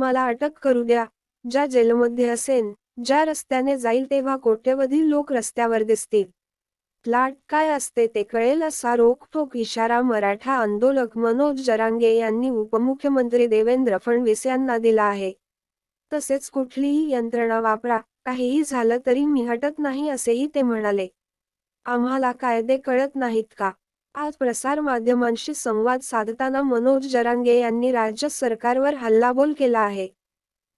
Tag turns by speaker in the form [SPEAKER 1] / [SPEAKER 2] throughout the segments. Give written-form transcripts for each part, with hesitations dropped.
[SPEAKER 1] मला अटक करू द्या. ज्या जेलमध्ये असेन, ज्या रस्त्याने जाईल तेव्हा कोट्यवधी लोक रस्त्यावर दिसतील. लाट काय असते ते कळेल असा रोखठोक इशारा मराठा आंदोलक मनोज जरांगे यांनी उपमुख्यमंत्री देवेंद्र फडणवीस यांना दिला आहे. तसेच कुठलीही यंत्रणा वापरा, काहीही झालं तरी मी हटत नाही असेही ते म्हणाले. आम्हाला कायदे कळत नाहीत का? आज प्रसारमाध्यमांशी संवाद साधताना मनोज जरांगे यांनी राज्य सरकारवर हल्लाबोल केला आहे.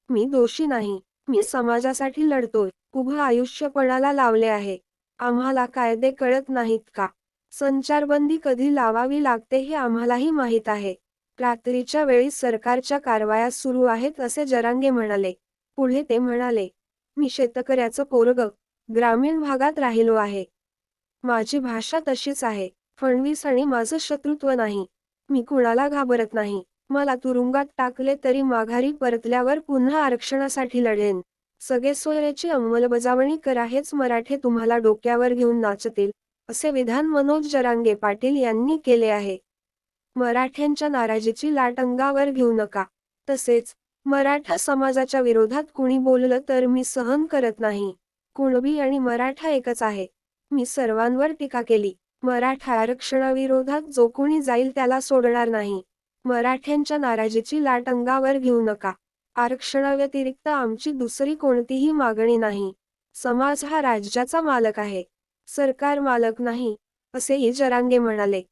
[SPEAKER 1] मी दोषी नाही. मी समाजासाठी लढतोय. उभं आयुष्य पणाला लावले आहे. आम्हाला कायदे कळत नाहीत का? संचारबंदी कधी लावावी लागते हे आम्हालाही माहीत आहे. रात्रीच्या वेळी सरकारच्या कारवाया सुरू आहेत असे जरांगे म्हणाले. पुढे ते म्हणाले, मी शेतकऱ्याचं पोरगं, ग्रामीण भागात राहिलो आहे. माझी भाषा तशीच आहे. फडणवीस आणि माझं शत्रुत्व नाही. मी कुणाला घाबरत नाही. मला तुरुंगात टाकले तरी माघारी परतल्यावर पुन्हा आरक्षणासाठी लढेन. सगळे सोयऱ्याची अंमलबजावणी करा हेच मराठे तुम्हाला डोक्यावर घेऊन नाचतील, असे विधान मनोज जरांगे पाटील यांनी केले आहे. मराठ्यांच्या नाराजीची लाट अंगावर घेऊ नका. तसेच, मराठा समाजाच्या विरोधात कुणी बोललं तर मी सहन करत नाही. कुणबी आणि मराठा एकच आहे. मी सर्वांवर टीका केली. मराठा आरक्षणाविरोधात जो कोणी जाईल त्याला सोडणार नाही. मराठ्यांच्या नाराजीची लाट अंगावर घेऊ नका. आरक्षणाव्यतिरिक्त आमची दुसरी कोणतीही मागणी नाही. समाज हा राज्याचा मालक आहे. सरकार मालक नाही, असेही जरांगे म्हणाले.